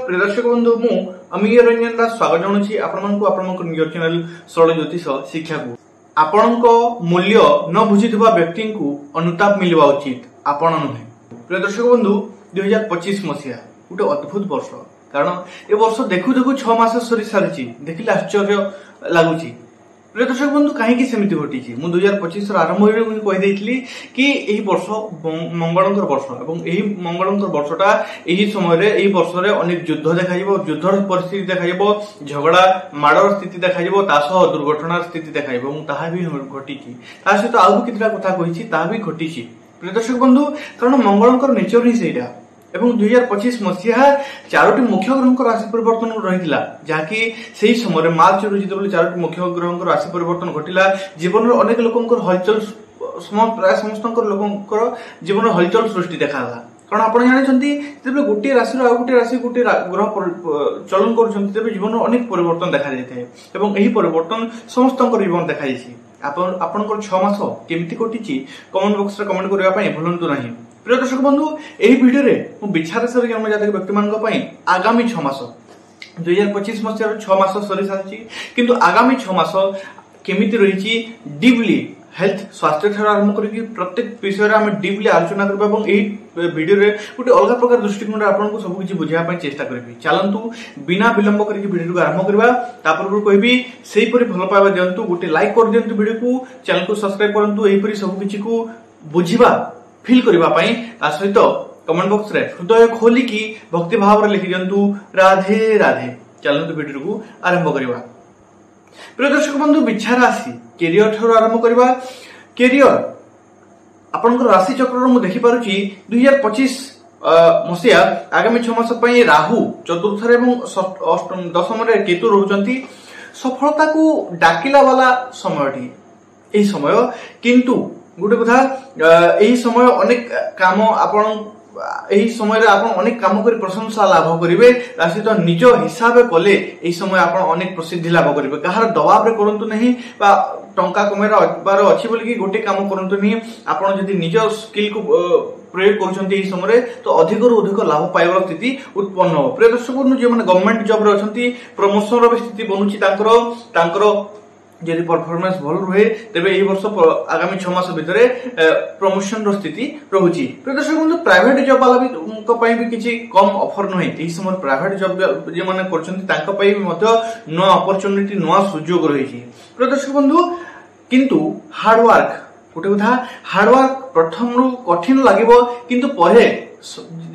प्रिय दर्शक बंधु मु अमीय रंजन दास स्वागत जनाऊँगी आपण निज चैनल सरल ज्योतिष शिक्षा को आपण मूल्य न बुझीथिबा व्यक्ति को अनुताप मिलवा उचित आपण नुहे। प्रिय दर्शक बंधु 2025 मसीहा गोटे अद्भुत वर्ष कारण ए वर्ष देखु देखु 6 मास सरी सारी देखिले आश्चर्य लगुच। प्रिय दर्शक बंधु कहीं सेमती घटी मु 2025 आरंभ कहीदे कि यही वर्ष मंगलंकर वर्ष और यही मंगलंकर वर्षटा यही समय यही वर्ष में अनेक युद्ध देखा युद्धर परिस्थिति देखा झगड़ा माड़र स्थिति देखा दुर्घटनार स्थिति देखा भी घटी सहित आउ भी कितना कथा कही घटी। प्रिय दर्शक बंधु कारण मंगलंकर नेचर ही सेटा एवं 2025 मसीहा 4टी मुख्य ग्रह राशि परिवर्तन रही जहाँकि से समय मार्च जो 4टी मुख्य ग्रह राशि परिवर्तन घटला जीवन में अनेक लोक हलचल प्राय समस्त लोक जीवन हलचल सृष्टि देखा कारण आप जानते जब गोटे राशि आउ गोटे राशि गोटे ग्रह चलन कर जीवन में अनेक परिवर्तन देखा जाए और यही परिवर्तन समस्त जीवन देखा आपंकर 6 मास केमती कटी कमेंट बॉक्स में कमेंट करने भूलु ना। प्रिय दर्शक बंधु यही वीडियो में विचार सर जन्म जातक व्यक्ति मान आगामी 6 मास 2025 मसीह 6 मास सरी सारी किंतु आगामी 6 मास केमिति रही डीपली हेल्थ स्वास्थ्य ठार आरंभ करके प्रत्येक विषय में डीपली आलोचना करबा वीडियो रे गोटे अलग प्रकार दृष्टिकोण आपको सब किसी बुझाई चेष्टा करी। चलतु बिना विलंब करके वीडियो को आरंभ करबा तापर कहबी सेही परि भल पाइबा दियंतु गोटे लाइक कर दियंतु वीडियो को चैनल को सब्सक्राइब करंतु एही परि सब किछि को बुझिबा फील करबा पई ता सहित कमेंट बॉक्स रे हृदय खोली की भक्ति भाव रे लिखि दियंतु राधे राधे। चलतु वीडियो को आरंभ करबा। प्रिय दर्शक बंधु विचार आसी कैरियर ठार आरंभ करबा। कैरियर आपनकर राशि चक्र मु देखि पारुची 2025 मसीहा आगामी 6 मास पई राहु चतुर्थ रे एवं दशम रे केतु रहउचंती सफलता को डाकिला वाला समयटी एही समय किंतु गोटे कथा यही समय अनेक काम आपण यही समय आपण अनेक काम कर प्रशंसा लाभ करेंगे सहित निज हिसाब कले यही समय आपण अनेक प्रसिद्धि लाभ करेंगे कहार दबाव रे करंतु नहीं बा टंका कमेबार अछि बोली कि गोटे काम करंतु नहीं आपण जदि निज स्किल को प्रयोग करूछंती एही समय तो अधिक रु अधिक लाभ पाइबार स्थिति उत्पन्न हो। प्रिय दर्शक जो माने गवर्नमेंट जॉब रे अछंती प्रमोशन रो स्थिति बनुची तांकर यदि परफॉर्मेंस भल रहे तेबे एही वर्ष आगामी 6 मास भितर प्रमोशन रो स्थिति रहुची। प्रदर्शक बंधु प्राइवेट जॉब वाला भी किछि कम ऑफर नहे एही समय प्राइवेट जॉब जे माने करछन्ती तांका पई भी मध्य नुवा अपॉर्चुनिटी नुवा सुयोग रहिछि। प्रदर्शक बंधु किंतु हार्ड वर्क गोटे कथा हार्ड वर्क प्रथम रु कठिन लागिबो किंतु परे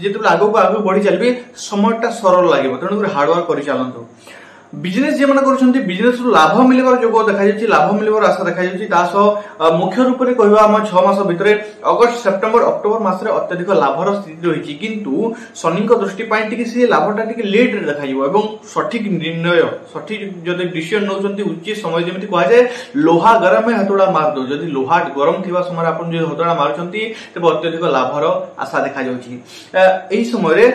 जेतबे आगो बढ़ी चलबे समयटा सरल लागिबो तेणु हार्ड वर्क करि चलंतु। बिजनेस जे माने करछन्ती बिजनेस रु लाभ मिलबार जोग देखा जाउची लाभ मिलबार आशा देखा जाउची तासो मुख्य रूप रे कहबा हम 6 मास भितर अगस्त सेप्टेम्बर अक्टोबर मास रे अत्यधिक लाभर स्थिति रहिची किंतु शनि को दृष्टि पाई टिके से लाभटा टिके लेट रे देखा जिवो एवं सठिक निर्णय सठिक जदि डिसीजन नउचन्ती उचित समय जेमिति कहै जाय लोहा गरम में हथोड़ा मार दो जदि लोहा गरम थिबा समय आपण जे हथोड़ा मारुचन्ती तबे अत्यधिक लाभर आशा देखा जाउची। एही समय रे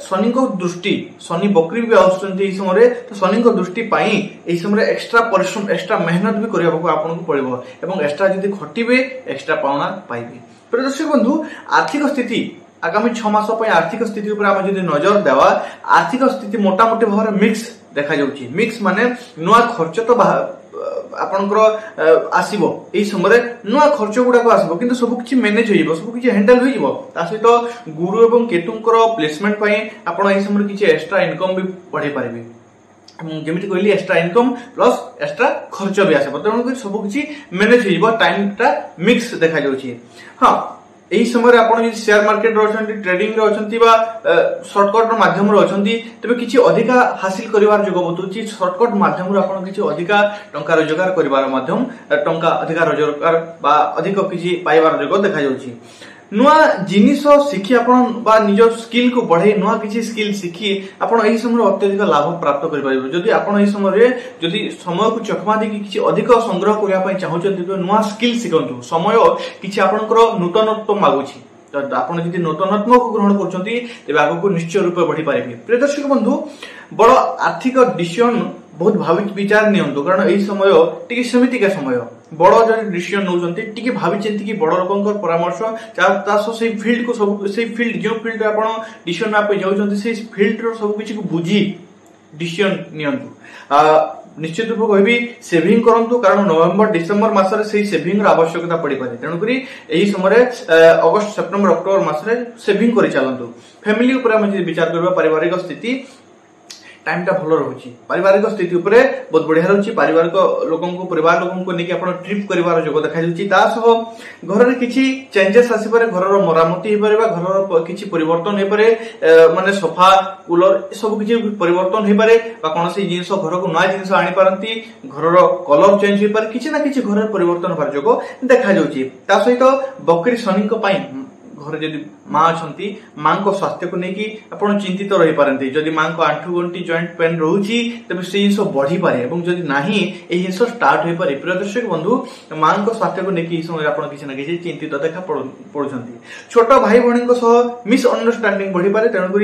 शनि को दृष्टि शनि बकरी भी आउचन्ती एही समय रे तो शनि को दृष्टि पाई एही समय एक्स्ट्रा परिश्रम एक्स्ट्रा मेहनत भी करबा आपन को पड़िबो एवं एक्स्ट्रा जदि खटिबे एक्स्ट्रा पावना पाइबे। प्रदर्शक बंधु आर्थिक स्थिति आगामी 6 मास पई आर्थिक स्थिति ऊपर हम जदि नजर देवा आर्थिक स्थिति मोटा मोटी भाव मिक्स देखा जाउची। मिक्स माने नुवा खर्च तो आपनकर आसीबो एही समय नुवा खर्च गुडा को आसीबो किंतु सब किछि मैनेज होइबो सब किछि हैंडल होइबो ता सहित गुरु एवं केतुंकर प्लेसमेंट पई आपण एही समय किछि एक्स्ट्रा इनकम भी बढ़े पारिबे जमिति कहली एक्स्ट्रा इनकम प्लस एक्स्ट्रा खर्च भी आसे तेणु सब किसी मैनेज हो टाइम टा मिक्स देखा जाउची। हाँ एही समय आपण यदि शेयर मार्केट रो अछंती ट्रेडिंग रो अछंती बा शॉर्टकट रो माध्यम रो अछंती तबे किछि अधिका हासिल करिवार जोग बतुची शॉर्टकट माध्यम रो आपण किछि अधिका टंका रोजगार करिवार माध्यम टंका अधिका रोजगार बा अधिक किछि पाइबार जोग देखा जाउची। नुआ जिनिस शिखी आपण बा निज स्किल को बढ़े नुआ किछि स्किल शिखी आपण एही समय अत्यधिक लाभ प्राप्त करि परिबो जदि आपण एही समय जदि समय को चकमा दे किछि अधिक संग्रह करिया पय चाहउछन्ती तो नुआ स्किल शिखंतु समय किछि आपनकर नूतनत्व मागुछि तो आपण जदि नूतनत्व को ग्रहण करछन्ती तेबे आगु को निश्चय रूप बढ़ी पारिबे। प्रिय दर्शक बंधु बड़ आर्थिक डिसीजन बहुत भावी विचार नियंतु कारण यही समय टी सेमितिका समय बड़ जब डिसीजन नौकरी टी भावी चिंती बड़ लोक परामर्श से फिल्ड को सब से फिल्ड जो फिल्ड आप डिसीजन नापे जाऊँ से फिल्ड सब किसी को बुझी डिसीजन नियंतु निश्चित रूप कहि सेविंग करंतु कारण नवेम्बर डिसेम्बर मासरे से सेविंग आवश्यकता पड़ी पारे तेणुक यही समय अगस्त सेप्टेम्बर अक्टोबर मासरे सेविंग कर चलतु फैमिली उपर हम विचार करबा पारिवारिक स्थिति टाइम टा भल रही पारिवारिक स्थिति उपरे बहुत बढ़िया रही पारिवारिक लोक परिवार लोक लेकिन आप ट्रिप कर जोग देखा घर में किसी चेंजेस आसपे घर मरामती हो पारे घर किसी परिवर्तन हो पारे माने सोफा कूलर सब किसी परिवर्तन हो पारे कौन जिन घर को नया जिन आनी पारती घर कलर चेंज हो पारे किसी ना किसी घर परिवर्तन होबार जोग देखा सहित बकरी शनि घर जदि माँ अच्छा माँ को स्वास्थ्य को लेकिन आप चिंतित रही पारती जदि माँ को आंठू गंटी जॉइंट पेन रोचे तेज से जिन बढ़ी पारे जदि ना जिन स्टार्ट हो पारे प्रिय दर्शक बंधु माँ को स्वास्थ्य को लेकिन समय आप किसी ना किसी चिंतित देखा पड़ुंट छोट भाई भाई मिसअंडरस्टांडिंग बढ़ी पारे तेणुक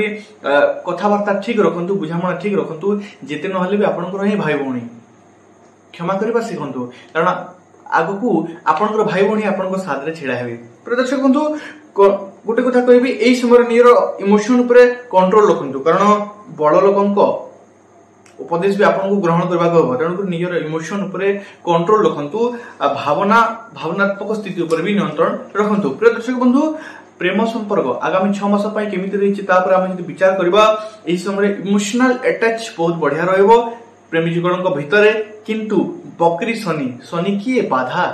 कथबार्ता ठीक रखु बुझाणा ठीक रखु जिते ना भी आपंकर ही भाई भाई क्षमा करने शिखु कारण आग को आपंकर भाई भाई आप साथ में छिड़ा हे प्रदर्शक बंधु गोटे कथा कहि यही समय निजर इमोशन उपरे कंट्रोल रखु कारण बड़ लोक उपदेश भी आपको ग्रहण करने हम तेणुक निजर इमोशन उपरे कंट्रोल रखु भावनात्मक स्थिति उपर भी नियंत्रण रखु प्रिय दर्शक बंधु प्रेम संपर्क आगामी 6 मास केमिति रही विचार करबा एही समय इमोशनल अटैच बहुत बढ़िया रहिबो प्रेमी जुगण भितर किंतु बकरी शनि शनि किए बाधा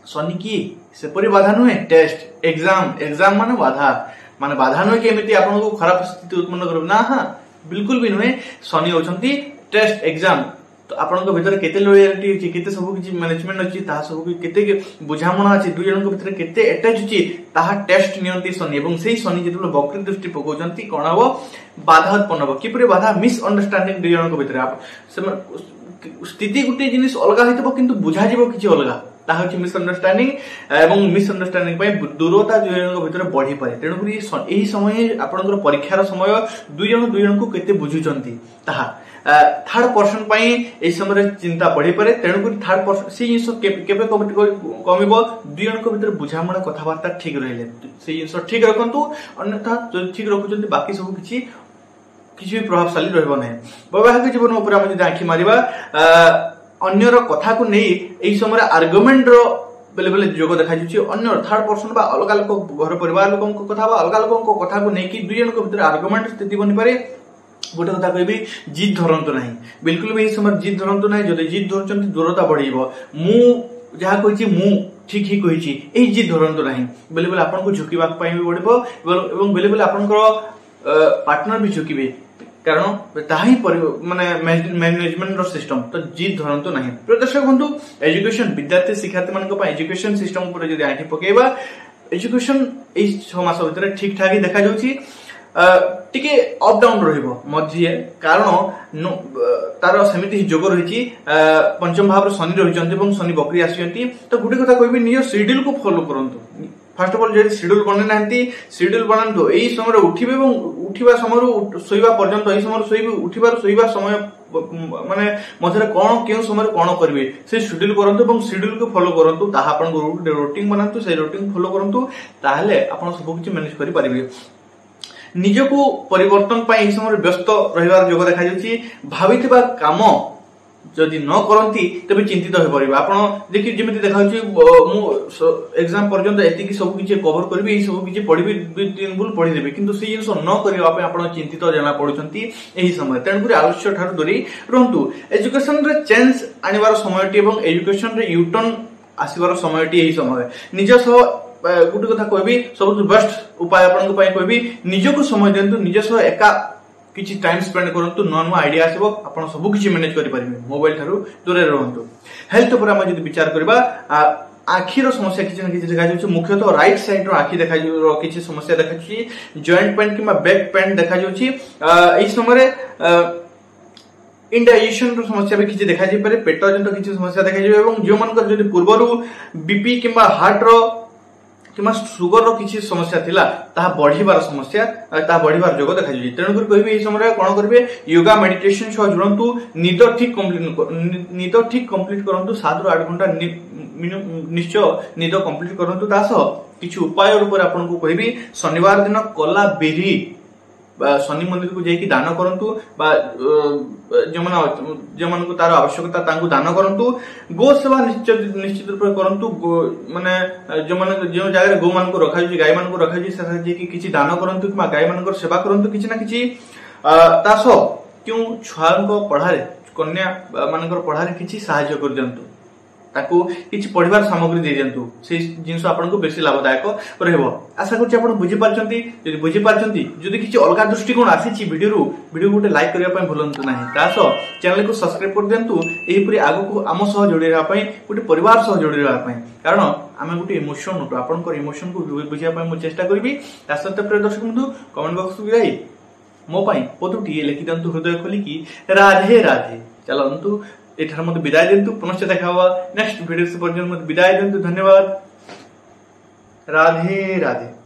शनि किए सेपरी बाधा नुहे टेस्ट एग्जाम माने बाधा नुहे कि आपको खराब स्थिति उत्पन्न कर ना हाँ बिल्कुल भी नुहे शनि होती टेस्ट एग्जाम तो आपन भीतर केते लॉयल्टी अछि केते सब किछि मैनेजमेंट अछि ता सब केते बुझामणा अछि दुई जनक भीतर केते अटैच अछि ताहा टेस्ट नियंती शनि एवं सेही शनि जेतबे बकरी दृष्टि पकोजंती कोन हबो बाधा उत्पन्न हबो किपरि बाधा मिसअंडरस्टैंडिंग दुई जनक भीतर आप स्थिति गुटे जिनिस अलगा हेतबो किंतु बुझा जिवो किछि अलगा ताहा अछि मिसअंडरस्टैंडिंग एवं मिसअंडरस्टैंडिंग पय दूरता दुई जनक भीतर बढ़ी पारे तेणुकरी एही समय आपनकर परीक्षार समय दुई जन को केते बुझुचंती ताहा थर्ड पर्सन पई समय चिंता बढ़ी पारे तेणुक थर्ड पर्सन से जिन कमिब दुई जन भीतर बुझामणा कथबार्ता ठीक रहिले से जिन ठीक रखु अन्यथा जो ठीक रखुचंती बाकी सब किछि भी प्रभावशाली रहबो नै वैवाहिक जीवन उपर हम आखि मारिबा अन्यर कथा को नहीं एही समय आर्गुमेंट रो बेले बेले जोग देखा अन्य थर्ड पर्सन बा अलग लोक घर परिवार लोक कथा बा अलग लोक कथा को नहीं दुई जन भीतर आर्गुमेंट स्थिति बनी पारे गोटे कथा कहि जिद धरंतु नहीं बिल्कुल भी समय जिद धरंतु नहीं जदि जिद धरचंती दूरता बढ़िबो मु जहा कहिछि मु ठीक ही कहिछि एही जिद धरंतु नहीं बेले बेले आपन को झुकीबा पई भी पड़िबो एवं बेले बेले आपनकर पार्टनर भी झुकीबे कारण ताही माने मैनेजमेंट सिस्टम तो जिद धरंतु नहीं प्रदर्शक बंधु एजुकेशन विद्यार्थी शिक्षार्थी मान एजुकेशन सिस्टम उपर जदि आंखि पकेबा एजुकेशन 6 मास भीतर ठीक ठाक ही देखा जाउछि टिके अप डाउन रहिबो मध्य कारण तार सेमिति जोग रही पंचम भाव शनि रही शनि बकरी आसी तो गोटे कथा कहि निज शेड्यूल को फॉलो करंतु फर्स्ट ऑफ ऑल जदि शेड्यूल बने नांती शेड्यूल बनांतु एही समय उठिबे एवं उठिबा समय सोइबा पर्यंत एही समय सोइबे उठिबार सोइबा समय माने मझरे कोन केउ समय कोन करबे से शेड्यूल करंतु एवं शेड्यूल को फॉलो करंतु ताहा आपन रूटीन बनांतु से रूटीन फॉलो करंतु ताहले आपन सब किछि मैनेज करि पारिबे निजको परिवर्तन पाई एही समय व्यस्त रहिबार जोग देखा जाउछि भाबिथिबा काम जदि न करंती तबे चिंतित हो परिबा आपण देखि जेमिति देखाउछि मु एग्जाम पर्यंत एतिकी सब किछि कवर करबी एही सब किछि पढिबी 2-3 बुल पढि देबे किंतु से जिंस न करिबा पे आपण चिंतित जाना पडुछंती एही समय तेणुकरी आलस्य ठार दूरी रहंतु एजुकेशन रे चेंज आनिबार समयटी एवं एजुकेशन रे यूटर्न आसीबार समयटी एही समय निज सह गुटे कथा कहबी सबसे बेस्ट उपाय आपन पई कहबी निजको समय देंतु निज सह एका किछि टाइम स्पेंड करंतु नुआ नुआ आइडिया आसीबो आपण सब किछि मैनेज करि परिबे मोबाइल थारु दूरे रहंतु हेल्थ ऊपर हम जदि विचार करबा आखिर समस्या किछि न किछि देखा जाउछि मुख्यतः राइट साइड रो आखि देखा जाउ किछि समस्या देखा जाउछि जॉइंट पेन किबा बैक पेन देखा जाउछि एई समय इंडाइजेशन रो समस्या भी किछि देखा जाय पारे पेट जंत किछि समस्या देखा जाय एवं जो मानकर जदि पूर्वरु बीपी किबा हार्ट रो कि सुगर रो किसी समस्या थिला ताहा बढ़िबार समस्या ताहा बढ़िबार जोग देखा जाय। तेणु कर कहबे ए समय कोन करबे योगा मेडिटेशन सह जुड़ंतु नींद ठीक कंप्लीट करंतु 7 ରୁ 8 घंटा निश्चय नींद कंप्लीट करंतु तास किछु उपाय ऊपर आपन को कहबी शनिवार दिन कला बेरी शनि मंदिर को जाइए दान करंतु जो को तार आवश्यकता तांकु दान करंतु। गो सेवा निश्चित रूप करंतु माने जो जगह गो मान को रखा गाय मान को रखा किसी दान करंतु कि गाय मान सेवा करंतु किसी ना किसी तास क्यों छुआ पढ़ारे कन्या मान पढ़ारे किसी साहाय्य कर दियंतु ताकू किछि पढ़िबार सामग्री दे दियंतु से जिंस आपन को बेसी लाभदायक रहबो। आशा करछि आपन बुझि पारछंती जदि बुझि पारछंती जदि किछि अलगा दृष्टिकोण आसीछि वीडियो गोटे लाइक करिया पय भूलंतु नाही। तासो चैनल को सब्सक्राइब कर दियंतु एही परि आगो को आम सह जोड़ी रहा पय गोटे परिवार सह जोड़ी रहा पय कारण आमे गोटे इमोशन उठो आपन को इमोशन को बुझिया पय मु चेष्टा करबी। तासते प्रिय दर्शक बंधु कमेंट बॉक्स को जाई मो पय पदुटी लिखि दंतु हृदय खोली की राधे राधे। चलंतु एठार मते विदाय दिंतु पुनश्च देखा हुआ नेक्स्ट वीडियो से पर्यंत मते विदाय दिंतु। धन्यवाद। राधे राधे।